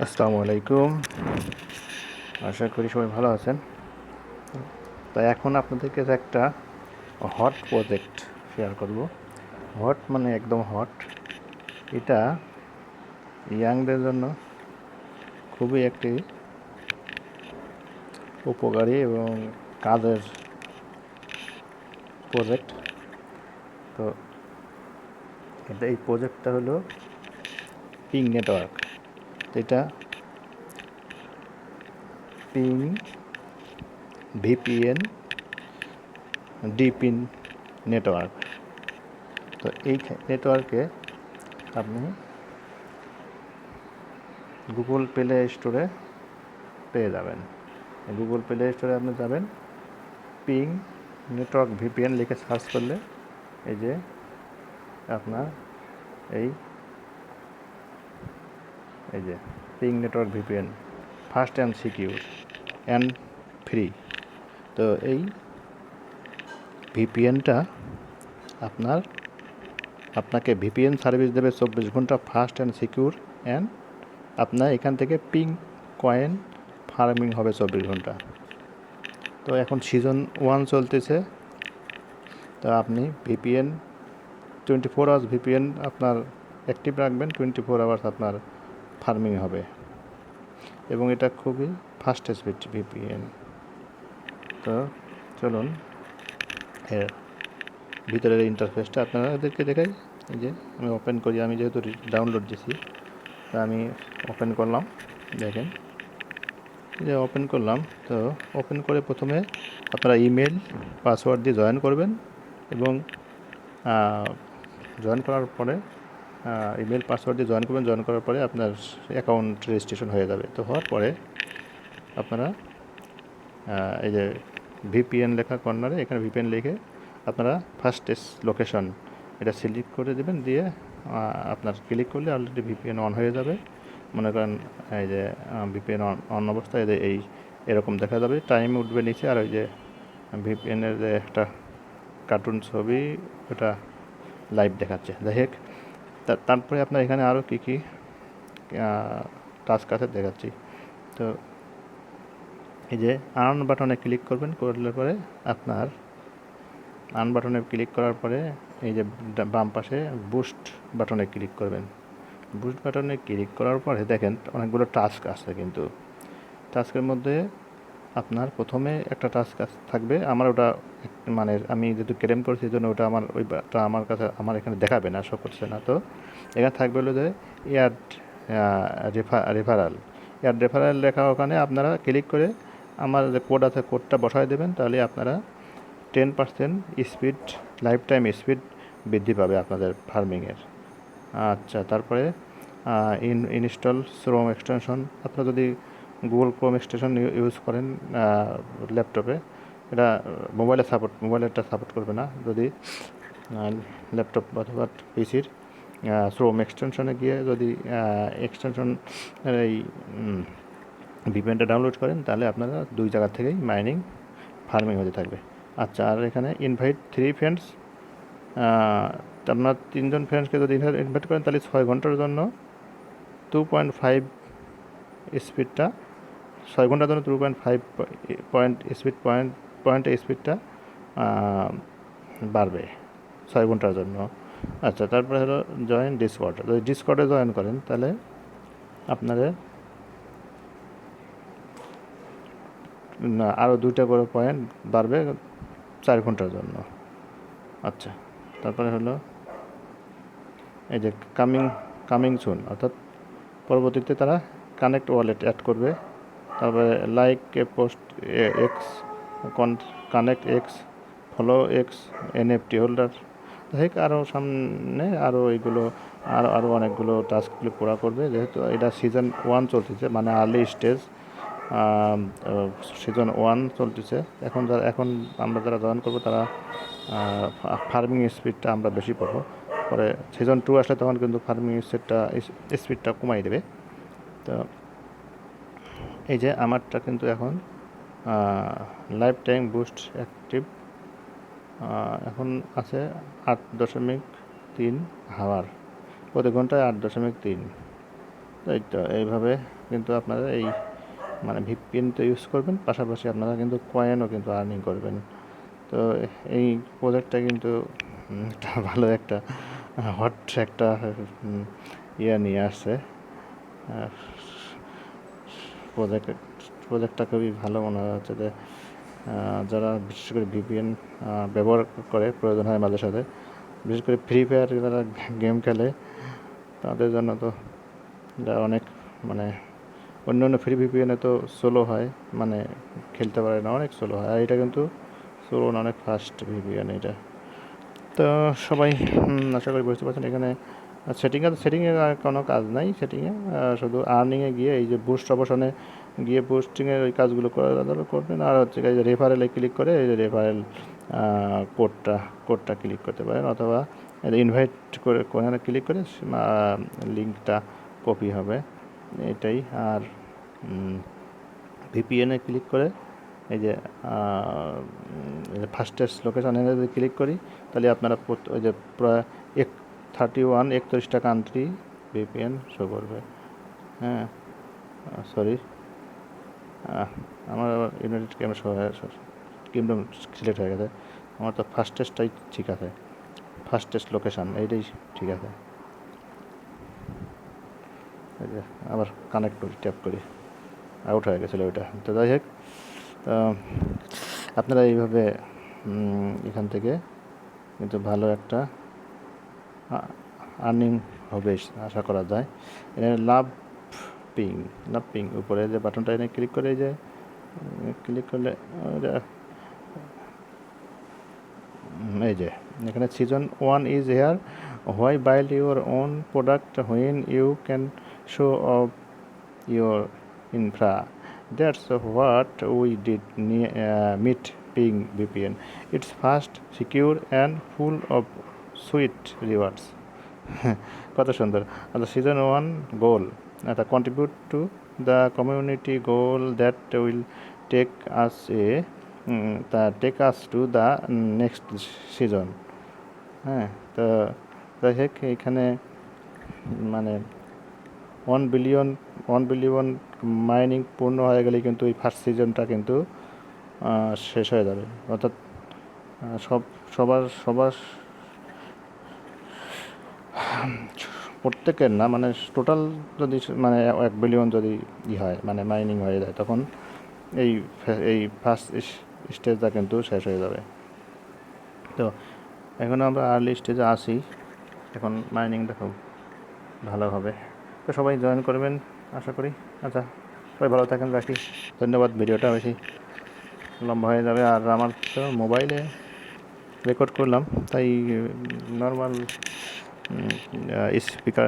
আসসালামু আলাইকুম। আশা করি সবাই ভালো আছেন। তাই এখন আপনাদের কাছে একটা হট প্রজেক্ট শেয়ার করব। হট মানে একদম হট। এটা ইয়াংদের জন্য খুবই একটি উপকারী এবং কাজের প্রজেক্ট। তো এই প্রজেক্টটা হলো পিং নেটওয়ার্ক। এটা পিং ভিপিএন ডিপিন নেটওয়ার্ক। তো এই নেটওয়ার্কে আপনি গুগল প্লে স্টোরে পেয়ে যাবেন। গুগল প্লে স্টোরে আপনি যাবেন, পিং নেটওয়ার্ক ভিপিএন লিখে সার্চ করলে এই যে আপনার এই যে ping network VPN fast and secure and free. তো এই ভিপিএনটা আপনাকে ভিপিএন সার্ভিস দেবে 24 ঘন্টা, ফাস্ট অ্যান্ড সিকিউর, অ্যান্ড আপনার এখান থেকে পিং কয়েন ফার্মিং হবে 24 ঘন্টা। তো এখন সিজন 1 চলতেছে। তো আপনি ভিপিএন 24 আওয়ার্স ভিপিএন আপনার অ্যাক্টিভ রাখবেন, 24 আওয়ার্স আপনার ফার্মিং হবে এবং এটা খুবই ফাস্ট স্পিড ভিপিএন। তো চলুন এর ভিতরের ইন্টারফেসটা আপনাদেরকে দেখাই। এই যে আমি ওপেন করি, আমি যেহেতু ডাউনলোড দিয়েছি তা আমি ওপেন করলাম। দেখেন যে ওপেন করলাম। তো ওপেন করে প্রথমে আপনারা ইমেল পাসওয়ার্ড দিয়ে জয়েন করবেন এবং জয়েন করার পরে ইমেল পাসওয়ার্ড দিয়ে জয়েন করবেন। জয়েন করার পরে আপনার অ্যাকাউন্ট রেজিস্ট্রেশন হয়ে যাবে। তো হওয়ার পরে আপনারা এই যে ভিপিএন লেখা কর্নারে এখানে ভিপিএন লিখে আপনারা ফার্স্ট লোকেশন এটা সিলেক্ট করে দেবেন। দিয়ে আপনার ক্লিক করলে অলরেডি ভিপিএন অন হয়ে যাবে। মনে করেন এই যে ভিপিএন অন অবস্থায় এই এরকম দেখা যাবে, টাইম উঠবে নিচে, আর ওই যে ভিপিএনের যে একটা কার্টুন ছবি ওটা লাইভ দেখাচ্ছে। যাই হোক, তারপরে আপনার এখানে আরও কী কী টাস্ক আছে দেখাচ্ছি। তো এই যে আর্ন বাটনে ক্লিক করবেন, করলে পরে আপনার আর্ন বাটনে ক্লিক করার পরে এই যে বাম পাশে বুস্ট বাটনে ক্লিক করবেন। বুস্ট বাটনে ক্লিক করার পরে দেখেন অনেকগুলো টাস্ক আছে, কিন্তু টাস্কের মধ্যে আপনার প্রথমে একটা টাস্ক থাকবে। আমার ওটা মানে আমি যেহেতু ক্লেম করছি এই জন্য ওটা ওইটা আমার কাছে আমার এখানে দেখাবে না, শো করছে না। তো এখানে থাকবে হলো যে এয়ার রেফারাল। এয়ার রেফারাল লেখা, ওখানে আপনারা ক্লিক করে আমার যে কোড আছে কোডটা বসায় দেবেন, তাহলে আপনারা 10% স্পিড, লাইফ টাইম স্পিড বৃদ্ধি পাবে আপনাদের ফার্মিংয়ের। আচ্ছা, তারপরে ইনস্টল ক্রোম এক্সটেনশন। আপনারা যদি গুগল ক্রোম এক্সটেনশন ইউজ করেন ল্যাপটপে, এটা মোবাইলেরটা সাপোর্ট করবে না। যদি ল্যাপটপ অথবা পিসির ক্রোম এক্সটেনশনে গিয়ে যদি এক্সটেনশন এই ভিপিএনটা ডাউনলোড করেন, তাহলে আপনারা দুই জায়গা থেকেই মাইনিং ফার্মিং হতে থাকবে। আচ্ছা, আর এখানে ইনভাইট 3 ফ্রেন্ডস। আপনার 3 জন ফ্রেন্ডসকে যদি ইনভাইট করেন, তাহলে 6 ঘন্টার জন্য 2.5 স্পিডটা, 6 ঘন্টার জন্য 2.5 পয়েন্ট স্পিডটা বাড়বে 6 ঘন্টার জন্য। আচ্ছা, তারপরে হলো জয়েন ডিসকর্ড। যদি ডিসকর্ডে জয়েন করেন, তাহলে আপনাদের আরও 2টা করে পয়েন্ট বাড়বে 4 ঘন্টার জন্য। আচ্ছা, তারপরে হলো এই যে কামিং সুন, অর্থাৎ পরবর্তীতে তারা কানেক্ট ওয়ালেট অ্যাড করবে। তারপরে like a post x, connect x, follow x, NFT holder. দেখ আরও সামনে আরও এইগুলো আরও অনেকগুলো টাস্কগুলো পুরা করবে। যেহেতু এটা সিজন 1 চলতেছে, মানে আর্লি স্টেজ, সিজন 1 চলতেছে। এখন আমরা যারা জয়েন করবো তারা ফার্মিং স্পিডটা আমরা বেশি পাবো। পরে সিজন 2 আসলে তখন কিন্তু ফার্মিং স্পিডটা কমাই দেবে। তো এই যে আমারটা কিন্তু এখন লাইফ টাইম বুস্ট অ্যাক্টিভ এখন আছে 8.3 হাওয়ার, প্রতি ঘন্টায় 8.3। তাই তো এইভাবে কিন্তু আপনারা এই মানে ভিপিএন তো ইউজ করবেন, পাশাপাশি আপনারা কিন্তু কয়েনও কিন্তু আর্নিং করবেন। তো এই প্রজেক্টটা কিন্তু একটা ভালো একটা হট একটা নিয়ে আসছে। প্রজেক্টটা খুবই ভালো মনে হচ্ছে যে যারা বিশেষ করে ভিপিএন ব্যবহার করে প্রয়োজন হয় মাঝে সাথে, বিশেষ করে ফ্রি ফায়ার যারা গেম খেলে তাদের জন্য তো এটা অনেক মানে অন্য ফ্রি ভিপিএনে তো স্লো হয়, মানে খেলতে পারে না, অনেক স্লো হয়। আর এটা কিন্তু স্লো না, অনেক ফাস্ট ভিপিএন এটা। তো সবাই আশা করি বুঝতে পারছেন। এখানে সেটিংয়ে কোনো কাজ নাই। সেটিংয়ে শুধু আর্নিংয়ে গিয়ে এই যে বুস্ট অপশনে গিয়ে বুস্টিংয়ের ওই কাজগুলো করবেন। আর হচ্ছে এই যে রেফারেলে ক্লিক করে এই যে রেফারেল কোডটা ক্লিক করতে পারেন, অথবা ইনভাইট করে ওখানে ক্লিক করে লিঙ্কটা কপি হবে এটাই। আর ভিপিএনে ক্লিক করে এই যে ফাস্টেস্ট লোকেশানে যদি ক্লিক করি তাহলে আপনারা ওই যে প্রায় 31টা কান্ট্রি ভিপিএন শো করবে। হ্যাঁ, সরি, আমার ইউনাইটেড কিংডম সিলেক্ট হয়ে গেছে। আমার তো ফাস্টেস্টটাই ঠিক আছে, ফাস্টেস্ট লোকেশান এইটাই ঠিক আছে। এই যে আবার কানেক্ট করি, ট্যাপ করি, আউট হয়ে গেছিলো ওইটা। তো যাই হোক, আপনারা এইভাবে এখান থেকে কিন্তু ভালো একটা আর্নিং হবে আশা করা যায়। লাভ পিং উপরে যে বাটনটা এনে ক্লিক করে যে ক্লিক করলে এই যে এখানে season 1 is here, why build your own product when you can show off your infra. That's what we did meet Ping VPN. It's fast, secure and full of sweet rewards. কত সুন্দর। আচ্ছা, season 1 goal, এটা contribute to the community goal that will take us to the next season. হ্যাঁ, তো যাই হোক, এখানে মানে 1 বিলিয়ন মাইনিং পূর্ণ হয়ে গেলে কিন্তু এই ফার্স্ট সিজনটা কিন্তু শেষ হয়ে যাবে। অর্থাৎ সবার প্রত্যেকের না, মানে টোটাল যদি মানে 1 বিলিয়ন যদি হয় মানে মাইনিং হয়ে যায়, তখন এই ফার্স্ট স্টেজটা কিন্তু শেষ হয়ে যাবে। তো এখন আমরা আর্লি স্টেজে আসি, এখন মাইনিংটা খুব ভালো হবে। তো সবাই জয়েন করবেন আশা করি। আচ্ছা, সবাই ভালো থাকেন, রাখি। ধন্যবাদ। ভিডিওটা বেশি লম্বা হয়ে যাবে, আর আমার তো মোবাইলে রেকর্ড করলাম, তাই নর্মাল স্পিকার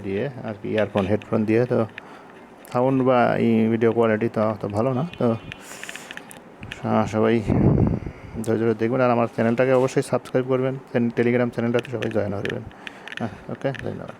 দিয়ে আর কি, হেডফোন দিয়ে, তো সাউন্ড বা এই ভিডিও কোয়ালিটি তো ভালো না। তো সবাই ধৈর্য ধরে দেখবেন, আর আমার চ্যানেলটাকে অবশ্যই সাবস্ক্রাইব করবেন, টেলিগ্রাম চ্যানেলটাতে সবাই জয়েন করবেন। ওকে, ধন্যবাদ।